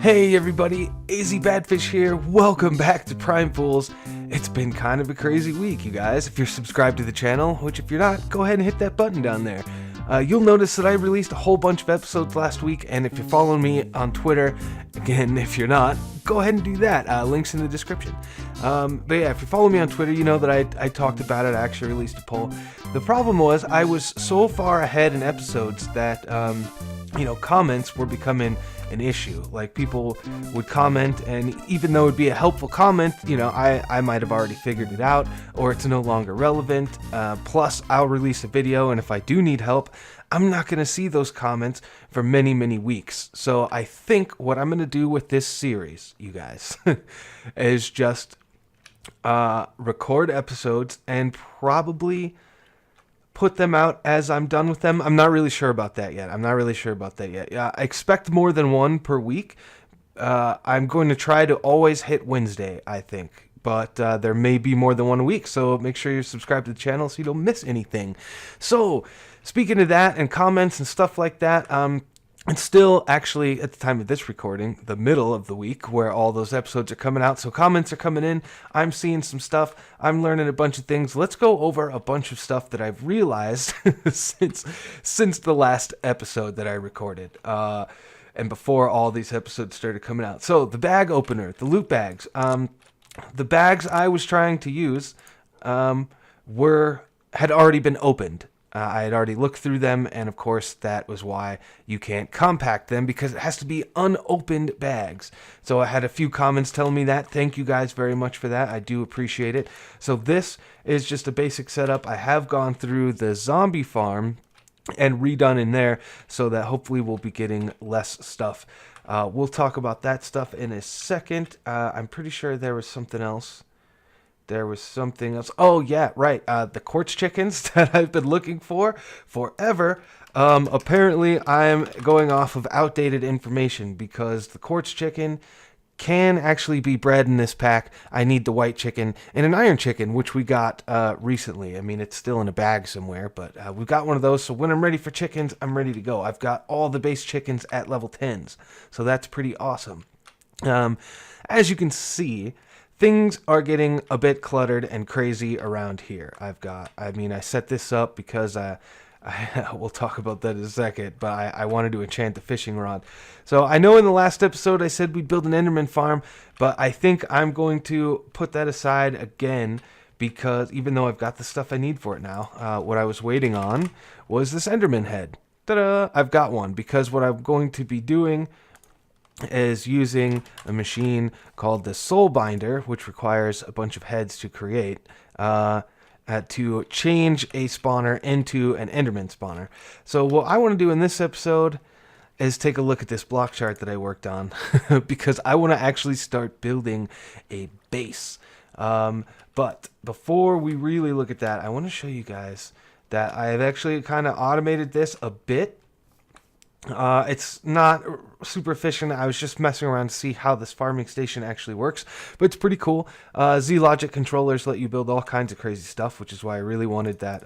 Hey everybody, AZ Badfish here. Welcome back to PrimeFools. It's been kind of a crazy week, you guys. If you're subscribed to the channel, which if you're not, go ahead and hit that button down there. You'll notice that I released a whole bunch of episodes last week, and if you're following me on Twitter, again, if you're not, go ahead and do that. Links in the description. But yeah, if you follow me on Twitter, you know that I talked about it. I actually released a poll. The problem was I was so far ahead in episodes that, comments were becoming an issue. Like, people would comment, and even though it would be a helpful comment, I might have already figured it out, or it's no longer relevant. Plus, I'll release a video, and if I do need help, I'm not going to see those comments for many, many weeks. So I think what I'm going to do with this series, you guys, is just record episodes and probably put them out as I'm done with them. I'm not really sure about that yet. I expect more than one per week. I'm going to try to always hit Wednesday, I think. But there may be more than one a week, so make sure you're subscribed to the channel so you don't miss anything. So, speaking of that and comments and stuff like that, it's still actually, at the time of this recording, the middle of the week where all those episodes are coming out. So comments are coming in. I'm seeing some stuff. I'm learning a bunch of things. Let's go over a bunch of stuff that I've realized since the last episode that I recorded. And before all these episodes started coming out. So the bag opener, the loot bags. The bags I was trying to use had already been opened. I had already looked through them, and of course that was why you can't compact them, because it has to be unopened bags. So I had a few comments telling me that. Thank you guys very much for that. I do appreciate it. So this is just a basic setup. I have gone through the zombie farm and redone in there so that hopefully we'll be getting less stuff. We'll talk about that stuff in a second. I'm pretty sure there was something else. Oh, yeah, right. The quartz chickens that I've been looking for forever. Apparently, I'm going off of outdated information because the quartz chicken can actually be bred in this pack. I need the white chicken and an iron chicken, which we got recently. I mean, it's still in a bag somewhere, but we've got one of those. So when I'm ready for chickens, I'm ready to go. I've got all the base chickens at level 10s. So that's pretty awesome. As you can see, things are getting a bit cluttered and crazy around here. I set this up because we'll talk about that in a second, but I wanted to enchant the fishing rod. So I know in the last episode I said we'd build an Enderman farm, but I think I'm going to put that aside again because even though I've got the stuff I need for it now, what I was waiting on was this Enderman head. Ta-da! I've got one because what I'm going to be doing is using a machine called the Soul Binder, which requires a bunch of heads to create, to change a spawner into an Enderman spawner. So what I want to do in this episode is take a look at this block chart that I worked on because I want to actually start building a base. But before we really look at that, I want to show you guys that I have actually kind of automated this a bit. It's not super efficient. I was just messing around to see how this farming station actually works, but it's pretty cool. Z-Logic controllers let you build all kinds of crazy stuff, which is why I really wanted that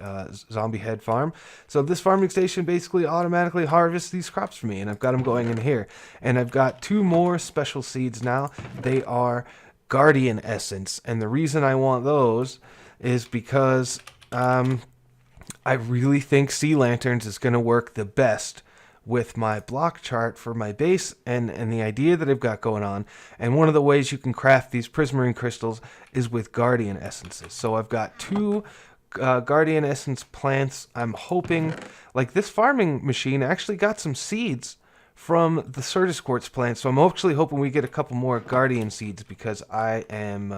zombie head farm. So this farming station basically automatically harvests these crops for me, and I've got them going in here. And I've got 2 more special seeds now. They are Guardian Essence, and the reason I want those is because I really think Sea Lanterns is going to work the best with my block chart for my base and the idea that I've got going on. And one of the ways you can craft these prismarine crystals is with Guardian Essences. So I've got 2 Guardian Essence plants. I'm hoping, like, this farming machine actually got some seeds from the Certus Quartz plant. So I'm actually hoping we get a couple more Guardian seeds because I am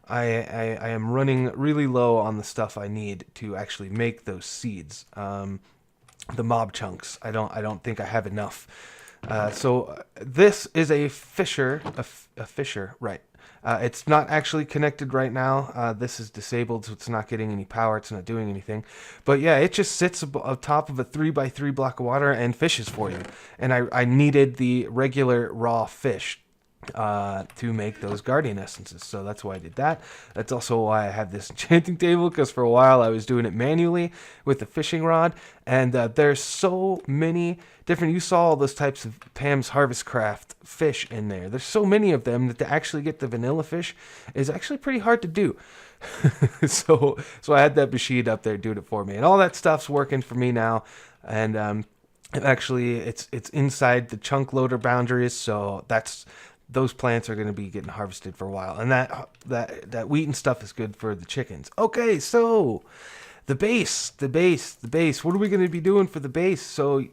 running really low on the stuff I need to actually make those seeds. The mob chunks. I don't think I have enough. So this is a fisher, right? It's not actually connected right now. This is disabled, so it's not getting any power. It's not doing anything. But yeah, it just sits on top of a 3x3 block of water and fishes for you. And I needed the regular raw fish to make those guardian essences. So that's why I did that. That's also why I have this enchanting table, because for a while I was doing it manually with the fishing rod, and there's so many different, you saw all those types of Pam's Harvest Craft fish in there. There's so many of them that to actually get the vanilla fish is actually pretty hard to do. so I had that machine up there doing it for me, and all that stuff's working for me now. And actually it's inside the chunk loader boundaries, so those plants are going to be getting harvested for a while, and that wheat and stuff is good for the chickens. Okay, so the base. What are we going to be doing for the base? So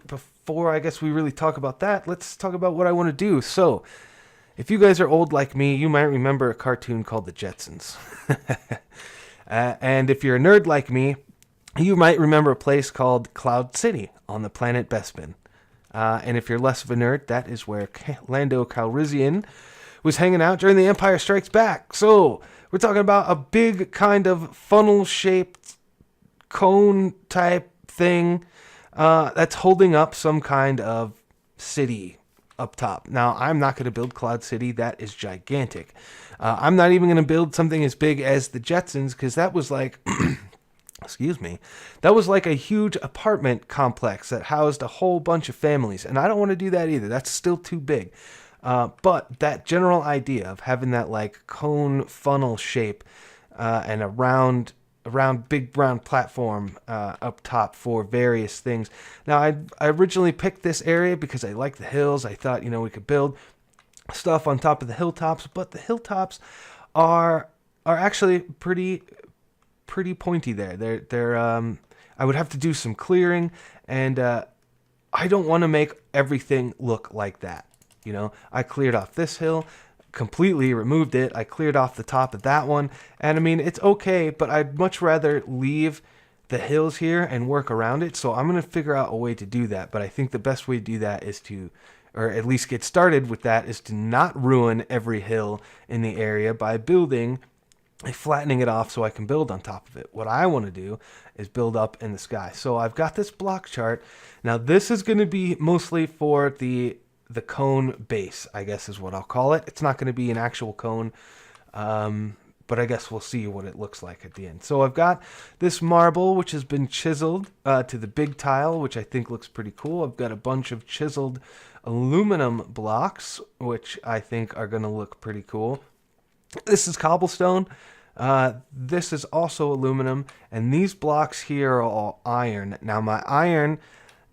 before I guess we really talk about that, let's talk about what I want to do. So if you guys are old like me, you might remember a cartoon called The Jetsons. And if you're a nerd like me, you might remember a place called Cloud City on the planet Bespin. And if you're less of a nerd, that is where Lando Calrissian was hanging out during The Empire Strikes Back. So we're talking about a big kind of funnel-shaped cone-type thing that's holding up some kind of city up top. Now, I'm not going to build Cloud City. That is gigantic. I'm not even going to build something as big as the Jetsons, because that was like... Excuse me. That was like a huge apartment complex that housed a whole bunch of families, and I don't want to do that either. That's still too big. But that general idea of having that like cone funnel shape and a round big round platform up top for various things. Now, I originally picked this area because I like the hills. I thought, we could build stuff on top of the hilltops, but the hilltops are actually pretty pointy there. They're I would have to do some clearing, and I don't want to make everything look like that. I cleared off this hill, completely removed it. I cleared off the top of that one, and I mean, it's okay, but I'd much rather leave the hills here and work around it. So I'm going to figure out a way to do that, but I think the best way to do that is to, or at least get started with that, is to not ruin every hill in the area by flattening it off so I can build on top of it. What I want to do is build up in the sky. So I've got this block chart. Now this is going to be mostly for the cone base, I guess is what I'll call it. It's not going to be an actual cone, but I guess we'll see what it looks like at the end. So I've got this marble, which has been chiseled to the big tile, which I think looks pretty cool. I've got a bunch of chiseled aluminum blocks, which I think are going to look pretty cool. This is cobblestone. This is also aluminum, and these blocks here are all iron. Now my iron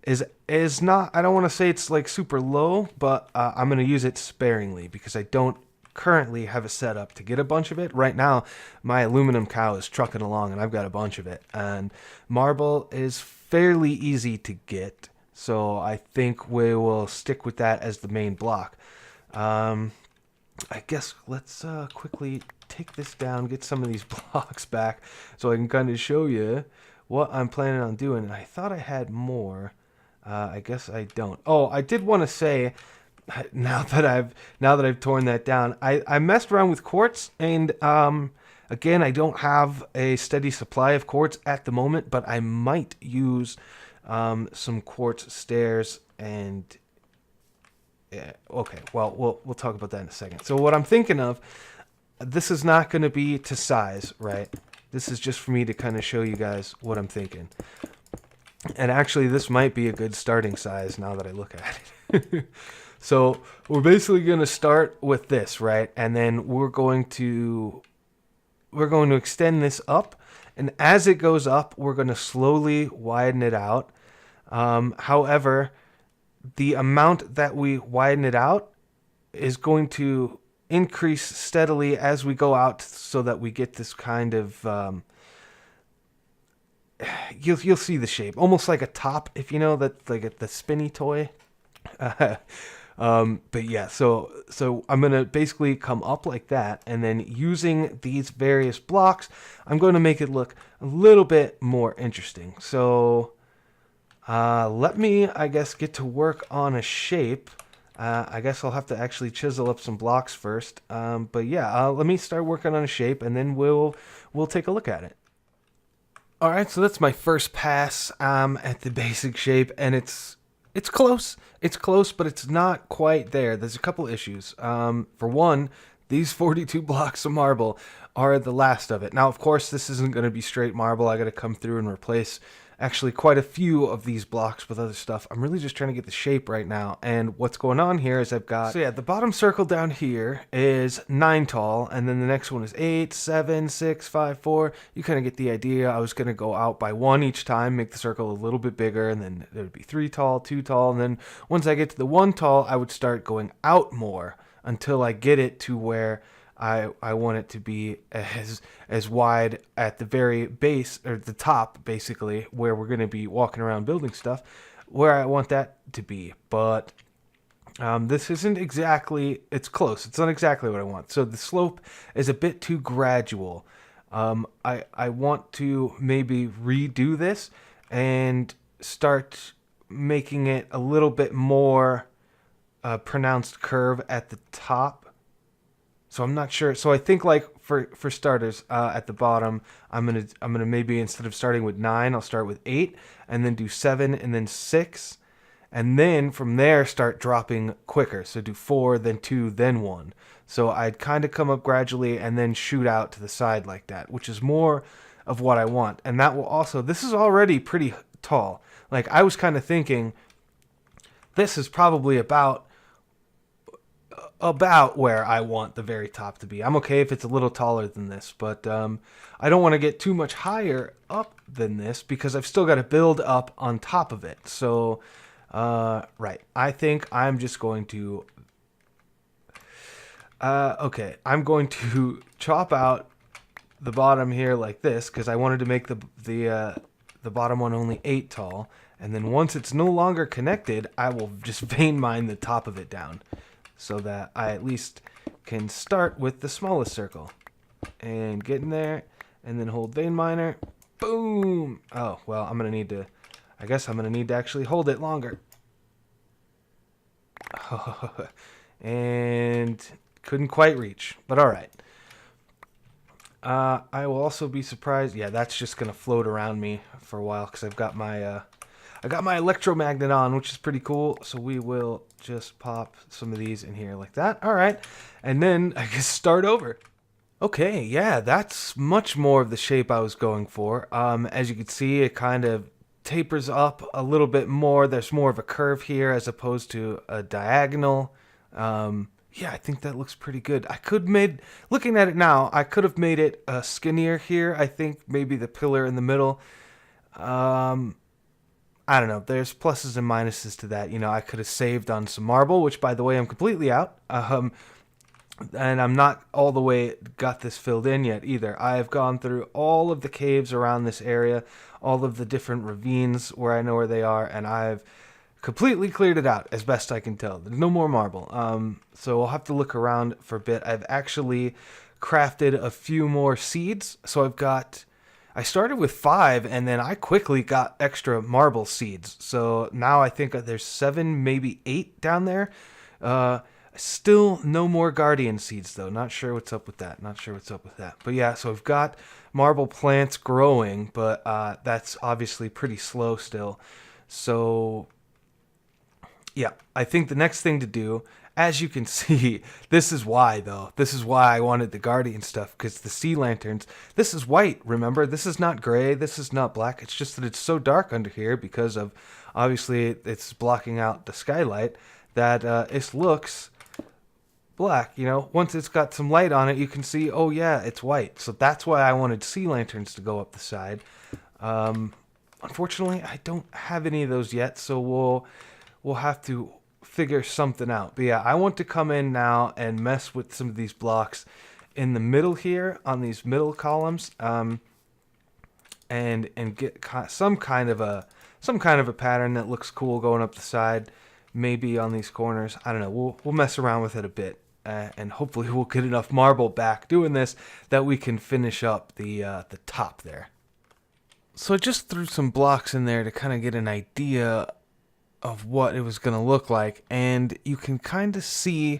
is not, I don't want to say it's like super low, but I'm going to use it sparingly because I don't currently have a setup to get a bunch of it. Right now, my aluminum cow is trucking along, and I've got a bunch of it. And marble is fairly easy to get, so I think we will stick with that as the main block. I guess let's quickly take this down, get some of these blocks back so I can kind of show you what I'm planning on doing. And I thought I had more. I guess I don't. Oh, I did want to say, now that I've torn that down, I messed around with quartz, and again, I don't have a steady supply of quartz at the moment, but I might use some quartz stairs and... Yeah, okay, well, we'll talk about that in a second. So what I'm thinking of, this is not going to be to size, right? This is just for me to kind of show you guys what I'm thinking. And actually, this might be a good starting size now that I look at it. So we're basically going to start with this, right? And then we're going to extend this up. And as it goes up, we're going to slowly widen it out. However, the amount that we widen it out is going to increase steadily as we go out, so that we get this kind of you'll see the shape, almost like a top, if you know that, like the spinny toy. But yeah, so I'm gonna basically come up like that, and then using these various blocks, I'm going to make it look a little bit more interesting. So let me, I guess, get to work on a shape. I guess I'll have to actually chisel up some blocks first. But yeah, let me start working on a shape, and then we'll take a look at it. All right, so that's my first pass at the basic shape, and it's It's close. It's close, but it's not quite there. There's a couple issues. For one, these 42 blocks of marble are the last of it. Now, of course, this isn't going to be straight marble. I got to come through and replace actually quite a few of these blocks with other stuff. I'm really just trying to get the shape right now. And what's going on here is I've got, so yeah, the bottom circle down here is 9 tall, and then the next one is 8, 7, 6, 5, 4. You kind of get the idea. I was going to go out by 1 each time, make the circle a little bit bigger, and then there would be 3 tall, 2 tall, and then once I get to the 1 tall, I would start going out more until I get it to where I want it to be as wide at the very base, or the top, basically, where we're going to be walking around building stuff, where I want that to be. But this isn't exactly, it's close. It's not exactly what I want. So the slope is a bit too gradual. I want to maybe redo this and start making it a little bit more pronounced curve at the top. So I'm not sure. So I think, like, for starters, at the bottom, I'm gonna maybe, instead of starting with 9, I'll start with 8, and then do 7, and then 6, and then from there start dropping quicker. So do 4, then 2, then 1. So I'd kind of come up gradually and then shoot out to the side like that, which is more of what I want. And that will also, this is already pretty tall. Like, I was kind of thinking this is probably about where I want the very top to be. I'm okay if it's a little taller than this, but I don't want to get too much higher up than this because I've still got to build up on top of it. So, right, I think I'm just going to, okay, I'm going to chop out the bottom here like this because I wanted to make the bottom one only 8 tall, and then once it's no longer connected, I will just vein mine the top of it down, so that I at least can start with the smallest circle. And get in there, and then hold vein miner. Boom! Oh, well, I'm going to need to, I guess I'm going to need to actually hold it longer. And couldn't quite reach, but alright. I will also be surprised. Yeah, that's just going to float around me for a while because I've got my I got my electromagnet on, which is pretty cool. So we will just pop some of these in here like that. All right. And then I guess start over. Okay, yeah, that's much more of the shape I was going for. As you can see, it kind of tapers up a little bit more. There's more of a curve here as opposed to a diagonal. Yeah, I think that looks pretty good. I could looking at it now, I could have made it skinnier here. I think maybe the pillar in the middle. I don't know. There's pluses and minuses to that. You know, I could have saved on some marble, which, by the way, I'm completely out. And I'm not all the way got this filled in yet either. I have gone through all of the caves around this area, all of the different ravines where I know where they are, and I've completely cleared it out as best I can tell. There's no more marble. So I'll have to look around for a bit. I've actually crafted a few more seeds. So I started with 5, and then I quickly got extra marble seeds. So now I think there's 7, maybe 8 down there. Still no more guardian seeds, though. Not sure what's up with that. But yeah, so I've got marble plants growing, but that's obviously pretty slow still. So yeah, I think the next thing to do, as you can see, this is why I wanted the guardian stuff, because the sea lanterns, this is white, remember? This is not gray, this is not black. It's just that it's so dark under here because of, obviously, it's blocking out the skylight, that it looks black. You know, once it's got some light on it, you can see, oh yeah, it's white. So that's why I wanted sea lanterns to go up the side. Unfortunately, I don't have any of those yet, so we'll have to figure something out. But yeah, I want to come in now and mess with some of these blocks in the middle here on these middle columns, and get some kind of a pattern that looks cool going up the side, maybe on these corners. I don't know. We'll mess around with it a bit, and hopefully we'll get enough marble back doing this that we can finish up the top there. So I just threw some blocks in there to kind of get an idea of what it was going to look like, and you can kind of see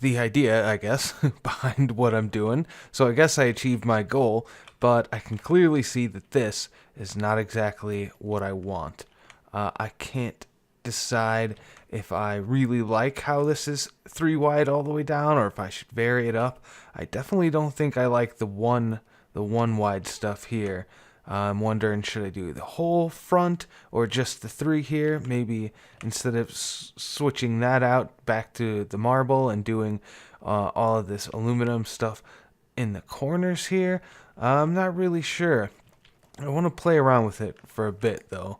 the idea, I guess, behind what I'm doing. So I guess I achieved my goal, but I can clearly see that this is not exactly what I want. I can't decide if I really like how this is 3 wide all the way down, or if I should vary it up. I definitely don't think I like the one wide stuff here. I'm wondering, should I do the whole front or just the 3 here? Maybe instead of switching that out back to the marble and doing all of this aluminum stuff in the corners here. I'm not really sure. I want to play around with it for a bit though.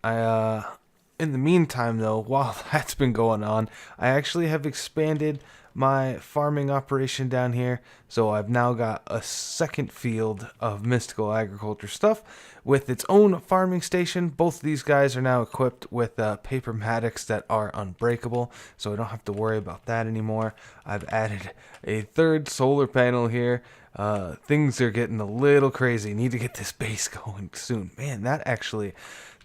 In the meantime though, while that's been going on, I actually have expanded my farming operation down here, so I've now got a second field of mystical agriculture stuff with its own farming station. Both of these guys are now equipped with paper mattocks that are unbreakable, so I don't have to worry about that anymore. I've added a third solar panel here. Things are getting a little crazy. Need to get this base going soon. Man, that actually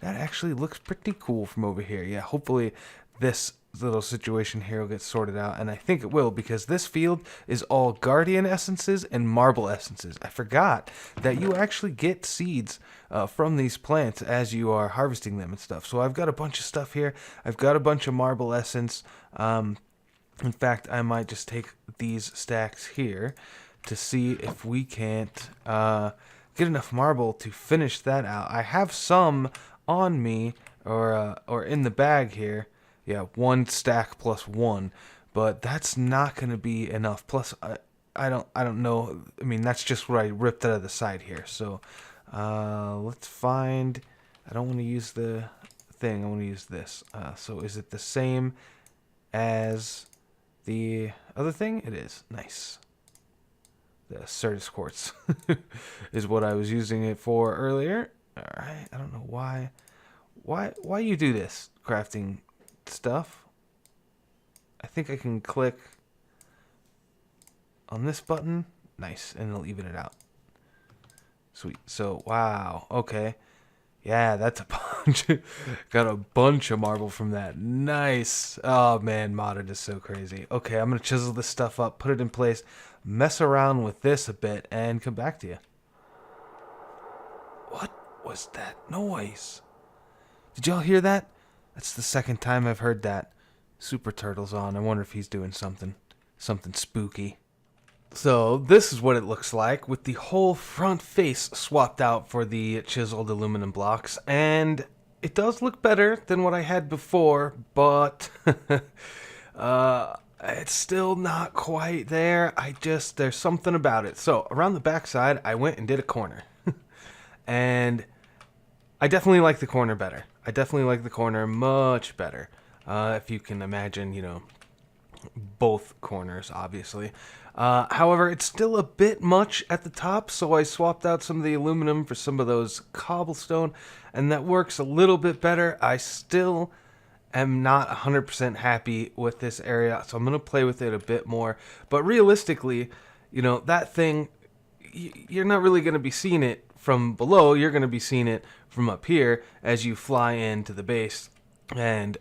looks pretty cool from over here. Yeah, hopefully this little situation here will get sorted out, and I think it will, because this field is all guardian essences and marble essences. I forgot that you actually get seeds from these plants as you are harvesting them and stuff. So I've got a bunch of stuff here. I've got a bunch of marble essence. In fact, I might just take these stacks here to see if we can't get enough marble to finish that out. I have some on me or in the bag here. Yeah, 1 stack plus 1, but that's not going to be enough. Plus, I don't know. I mean, that's just what I ripped out of the side here. So, let's find. I don't want to use the thing. I want to use this. So, is it the same as the other thing? It is. Nice. The Certus quartz is what I was using it for earlier. All right. I don't know why. Why you do this crafting stuff. I think I can click on this button. Nice, and it'll even it out. Sweet. So, wow. Okay. Yeah, that's a bunch. Got a bunch of marble from that. Nice. Oh, man, modded is so crazy. Okay, I'm going to chisel this stuff up, put it in place, mess around with this a bit, and come back to you. What was that noise? Did y'all hear that? That's the second time I've heard that. Super Turtle's on. I wonder if he's doing something spooky. So this is what it looks like with the whole front face swapped out for the chiseled aluminum blocks. And it does look better than what I had before, but it's still not quite there. There's something about it. So around the backside, I went and did a corner. And I definitely like the corner better. I definitely like the corner much better. If you can imagine, you know, both corners, obviously. However, it's still a bit much at the top, so I swapped out some of the aluminum for some of those cobblestone, and that works a little bit better. I still am not 100% happy with this area, so I'm going to play with it a bit more. But realistically, you know, that thing, you're not really going to be seeing it from below. You're going to be seeing it from up here as you fly into the base and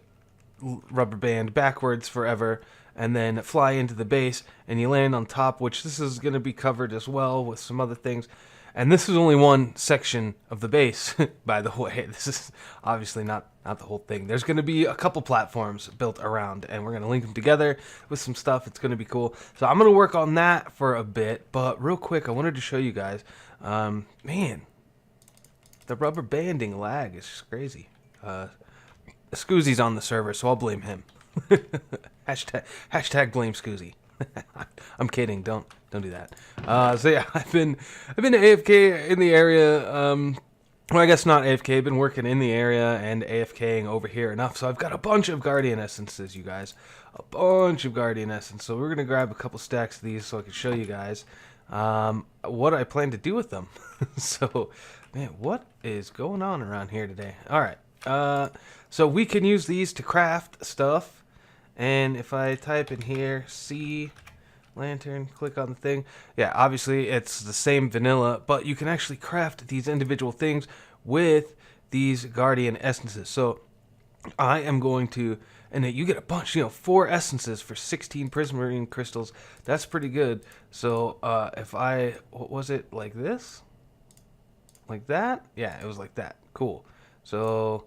rubber band backwards forever, and then fly into the base, and you land on top, which this is going to be covered as well with some other things. And this is only one section of the base, by the way. This is obviously not the whole thing. There's going to be a couple platforms built around, and we're going to link them together with some stuff. It's going to be cool. So I'm going to work on that for a bit, but real quick, I wanted to show you guys. Man, the rubber banding lag is just crazy. Skoozi's on the server, so I'll blame him. Hashtag blame Skoozi. I'm kidding. Don't do that. So yeah, I've been AFK in the area. Well, I guess not AFK. I've been working in the area and AFKing over here enough. So I've got a bunch of Guardian Essences, you guys. A bunch of Guardian Essence. So we're gonna grab a couple stacks of these so I can show you guys what I plan to do with them. So, man, what is going on around here today? All right. So we can use these to craft stuff. And if I type in here, C lantern, click on the thing. Yeah, obviously it's the same vanilla, but you can actually craft these individual things with these Guardian Essences. So I am going to, and you get a bunch, 4 essences for 16 prismarine crystals. That's pretty good. So if I, what was it, like this? Like that? Yeah, it was like that. Cool. So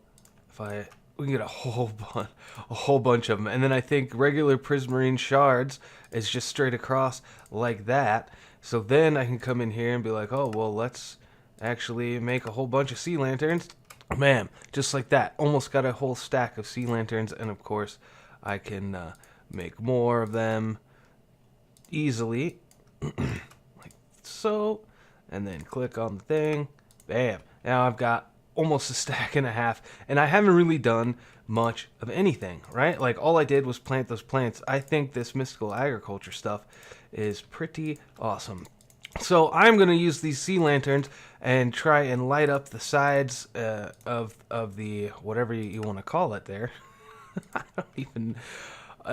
if I we can get a whole bunch of them. And then I think regular prismarine shards is just straight across like that. So then I can come in here and be like, oh, well, let's actually make a whole bunch of sea lanterns. Man, just like that. Almost got a whole stack of sea lanterns. And of course, I can make more of them easily. Like so. And then click on the thing. Bam. Now I've got almost a stack and a half, and I haven't really done much of anything, right? Like, all I did was plant those plants. I think this mystical agriculture stuff is pretty awesome. So I'm going to use these sea lanterns and try and light up the sides of the, whatever you want to call it there. I don't even...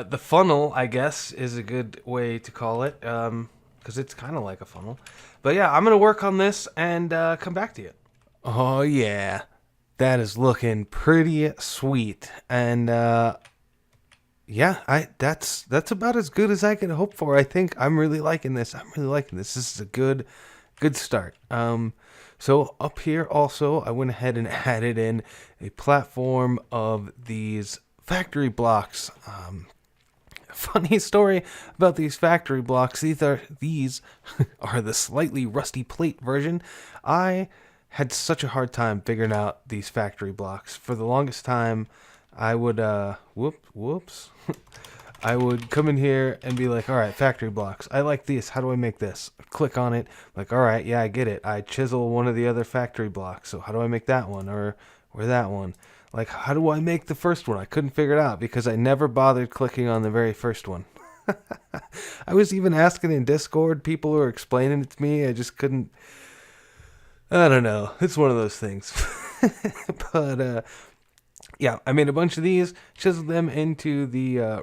the funnel, I guess, is a good way to call it, because it's kind of like a funnel. But yeah, I'm going to work on this and come back to you. Oh yeah, that is looking pretty sweet, and yeah, that's about as good as I could hope for. I think I'm really liking this. This is a good start. So up here also, I went ahead and added in a platform of these factory blocks. Funny story about these factory blocks. These are the slightly rusty plate version. I had such a hard time figuring out these factory blocks. For the longest time, I would whoops. I would come in here and be like, all right, factory blocks. I like this. How do I make this? Click on it. Like, all right, yeah, I get it. I chisel one of the other factory blocks. So how do I make that one or that one? Like, how do I make the first one? I couldn't figure it out because I never bothered clicking on the very first one. I was even asking in Discord. People were explaining it to me. I just couldn't. I don't know. It's one of those things. But, yeah, I made a bunch of these, chiseled them into the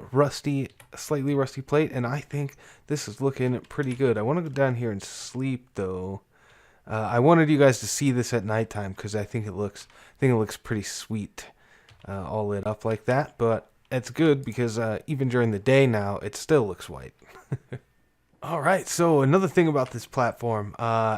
slightly rusty plate, and I think this is looking pretty good. I want to go down here and sleep, though. I wanted you guys to see this at nighttime because I think it looks pretty sweet, all lit up like that. But it's good because even during the day now, it still looks white. All right, so another thing about this platform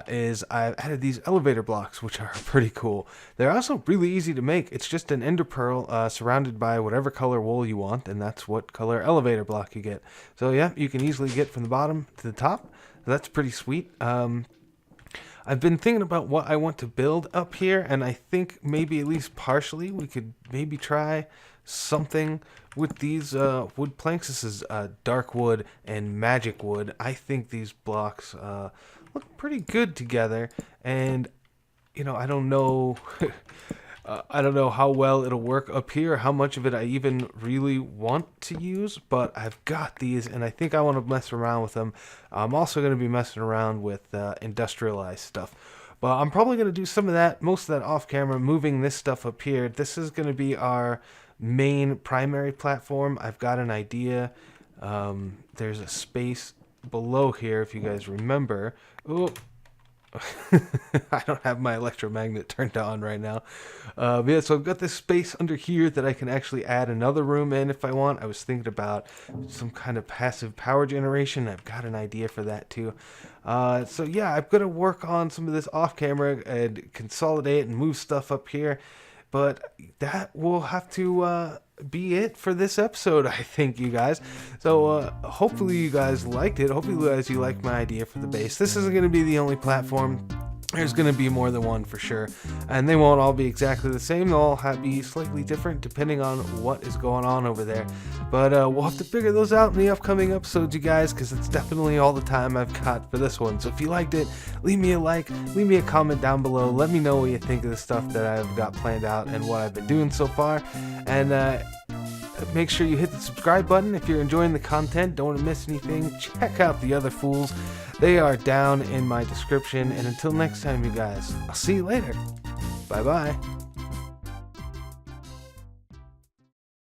is I've added these elevator blocks, which are pretty cool. They're also really easy to make. It's just an ender pearl surrounded by whatever color wool you want, and that's what color elevator block you get. So yeah, you can easily get from the bottom to the top. That's pretty sweet. I've been thinking about what I want to build up here, and I think maybe at least partially we could maybe try something with these wood planks. This is dark wood and magic wood. I think these blocks look pretty good together, and you know, I don't know I don't know how well it'll work up here, how much of it I even really want to use, but I've got these and I think I want to mess around with them. I'm also going to be messing around with industrialized stuff. But I'm probably going to do some of that, most of that off camera, moving this stuff up here. This is going to be our main primary platform. I've got an idea. There's a space below here, if you guys remember. Oh, I don't have my electromagnet turned on right now. But yeah, so I've got this space under here that I can actually add another room in if I want. I was thinking about some kind of passive power generation. I've got an idea for that too. So yeah, I'm going to work on some of this off camera and consolidate and move stuff up here. But that will have to be it for this episode, I think, you guys. So hopefully you guys liked it. Hopefully you liked my idea for the base. This isn't going to be the only platform. There's going to be more than one for sure. And they won't all be exactly the same. They'll all be slightly different depending on what is going on over there. But we'll have to figure those out in the upcoming episodes, you guys, because it's definitely all the time I've got for this one. So if you liked it, leave me a like, leave me a comment down below. Let me know what you think of the stuff that I've got planned out and what I've been doing so far. And make sure you hit the subscribe button if you're enjoying the content. Don't want to miss anything. Check out the other fools. They are down in my description. And until next time, you guys, I'll see you later. Bye-bye.